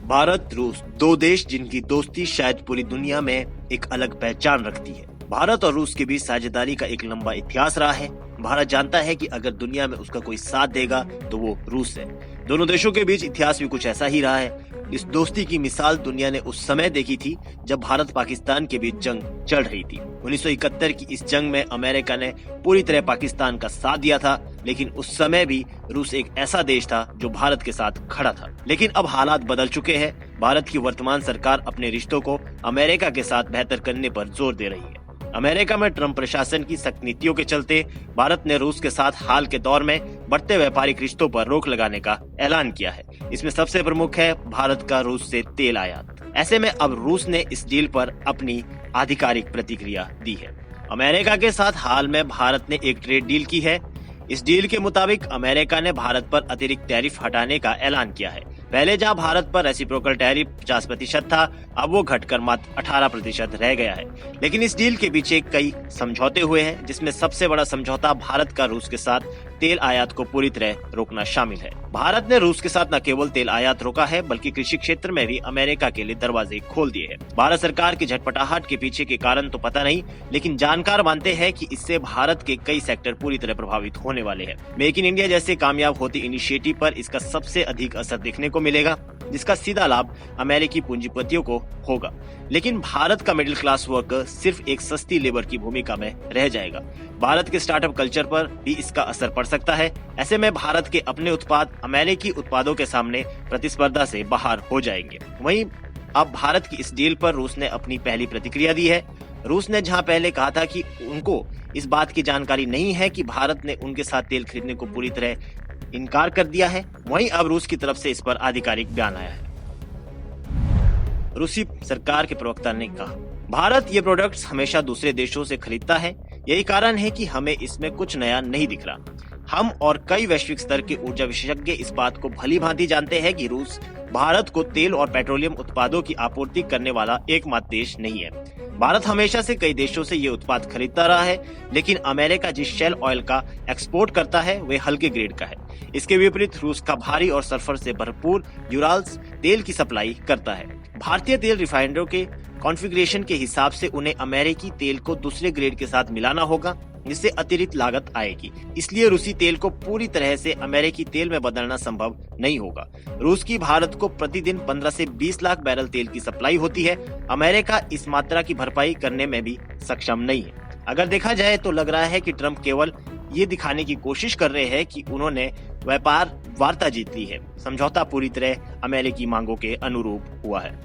भारत रूस, दो देश जिनकी दोस्ती शायद पूरी दुनिया में एक अलग पहचान रखती है। भारत और रूस के बीच साझेदारी का एक लंबा इतिहास रहा है। भारत जानता है कि अगर दुनिया में उसका कोई साथ देगा तो वो रूस है। दोनों देशों के बीच इतिहास भी कुछ ऐसा ही रहा है। इस दोस्ती की मिसाल दुनिया ने उस समय देखी थी जब भारत पाकिस्तान के बीच जंग चल रही थी। 1971 की इस जंग में अमेरिका ने पूरी तरह पाकिस्तान का साथ दिया था, लेकिन उस समय भी रूस एक ऐसा देश था जो भारत के साथ खड़ा था। लेकिन अब हालात बदल चुके हैं। भारत की वर्तमान सरकार अपने रिश्तों को अमेरिका के साथ बेहतर करने पर जोर दे रही है। अमेरिका में ट्रंप प्रशासन की सख्त नीतियों के चलते भारत ने रूस के साथ हाल के दौर में बढ़ते व्यापारिक रिश्तों पर रोक लगाने का ऐलान किया है। इसमें सबसे प्रमुख है भारत का रूस से तेल आयात। ऐसे में अब रूस ने इस डील पर अपनी आधिकारिक प्रतिक्रिया दी है। अमेरिका के साथ हाल में भारत ने एक ट्रेड डील की है। इस डील के मुताबिक अमेरिका ने भारत पर अतिरिक्त टैरिफ हटाने का ऐलान किया है। पहले जहां भारत पर रेसिप्रोकल टैरिफ 50% था, अब वो घटकर मात्र 18% रह गया है। लेकिन इस डील के पीछे कई समझौते हुए हैं, जिसमें सबसे बड़ा समझौता भारत का रूस के साथ तेल आयात को पूरी तरह रोकना शामिल है। भारत ने रूस के साथ न केवल तेल आयात रोका है, बल्कि कृषि क्षेत्र में भी अमेरिका के लिए दरवाजे खोल दिए हैं। भारत सरकार की झटपटाहट के पीछे के कारण तो पता नहीं, लेकिन जानकार मानते हैं कि इससे भारत के कई सेक्टर पूरी तरह प्रभावित होने वाले हैं। मेक इन इंडिया जैसे कामयाब होते इनिशिएटिव पर इसका सबसे अधिक असर देखने को मिलेगा, जिसका सीधा लाभ अमेरिकी पूंजीपतियों को होगा। लेकिन भारत का मिडिल क्लास वर्कर सिर्फ एक सस्ती लेबर की भूमिका में रह जाएगा। भारत के स्टार्टअप कल्चर पर भी इसका असर पड़ सकता है। ऐसे में भारत के अपने उत्पाद अमेरिकी उत्पादों के सामने प्रतिस्पर्धा से बाहर हो जाएंगे। वहीं अब भारत की इस डील पर रूस ने अपनी पहली प्रतिक्रिया दी है। रूस ने जहां पहले कहा था कि उनको इस बात की जानकारी नहीं है कि भारत ने उनके साथ तेल खरीदने को पूरी तरह इनकार कर दिया है, वहीं अब रूस की तरफ से इस पर आधिकारिक बयान आया है। रूसी सरकार के प्रवक्ता ने कहा, भारत ये प्रोडक्ट्स हमेशा दूसरे देशों से खरीदता है। यही कारण है कि हमें इसमें कुछ नया नहीं दिख रहा। हम और कई वैश्विक स्तर के ऊर्जा विशेषज्ञ इस बात को भली भांति जानते हैं कि रूस भारत को तेल और पेट्रोलियम उत्पादों की आपूर्ति करने वाला एकमात्र देश नहीं है। भारत हमेशा से कई देशों से ये उत्पाद खरीदता रहा है, लेकिन अमेरिका जिस शेल ऑयल का एक्सपोर्ट करता है वे हल्के ग्रेड का है। इसके विपरीत रूस का भारी और सल्फर से भरपूर यूराल्स तेल की सप्लाई करता है। भारतीय तेल रिफाइनरों के कॉन्फ़िगरेशन के हिसाब से उन्हें अमेरिकी तेल को दूसरे ग्रेड के साथ मिलाना होगा, जिससे अतिरिक्त लागत आएगी। इसलिए रूसी तेल को पूरी तरह से अमेरिकी तेल में बदलना संभव नहीं होगा। रूस की भारत को प्रतिदिन 15 से 20 लाख बैरल तेल की सप्लाई होती है। अमेरिका इस मात्रा की भरपाई करने में भी सक्षम नहीं है। अगर देखा जाए तो लग रहा है कि ट्रंप केवल ये दिखाने की कोशिश कर रहे हैं कि उन्होंने व्यापार वार्ता जीत ली है। समझौता पूरी तरह अमेरिकी मांगों के अनुरूप हुआ है।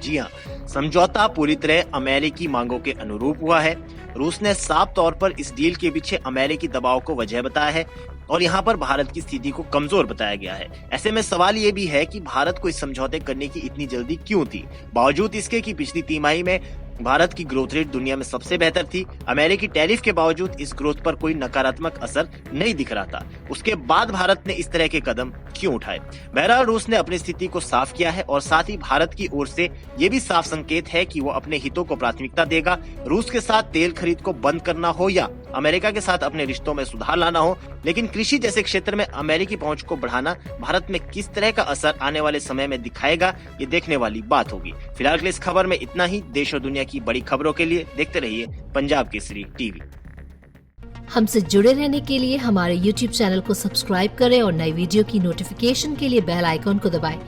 जी हाँ, समझौता पूरी तरह अमेरिकी मांगों के अनुरूप हुआ है। रूस ने साफ तौर पर इस डील के पीछे अमेरिकी दबाव को वजह बताया है और यहाँ पर भारत की स्थिति को कमजोर बताया गया है। ऐसे में सवाल ये भी है कि भारत को इस समझौते करने की इतनी जल्दी क्यों थी, बावजूद इसके कि पिछली तिमाही में भारत की ग्रोथ रेट दुनिया में सबसे बेहतर थी। अमेरिकी टैरिफ के बावजूद इस ग्रोथ पर कोई नकारात्मक असर नहीं दिख रहा था। उसके बाद भारत ने इस तरह के कदम क्यों उठाए? बहरहाल रूस ने अपनी स्थिति को साफ किया है और साथ ही भारत की ओर से ये भी साफ संकेत है कि वो अपने हितों को प्राथमिकता देगा। रूस के साथ तेल खरीद को बंद करना हो या अमेरिका के साथ अपने रिश्तों में सुधार लाना हो, लेकिन कृषि जैसे क्षेत्र में अमेरिकी पहुंच को बढ़ाना भारत में किस तरह का असर आने वाले समय में दिखाएगा, ये देखने वाली बात होगी। फिलहाल के लिए इस खबर में इतना ही। देश और दुनिया की बड़ी खबरों के लिए देखते रहिए पंजाब केसरी टीवी। हमसे जुड़े रहने के लिए हमारे YouTube चैनल को सब्सक्राइब करें और नई वीडियो की नोटिफिकेशन के लिए बेल आइकॉन को दबाएं।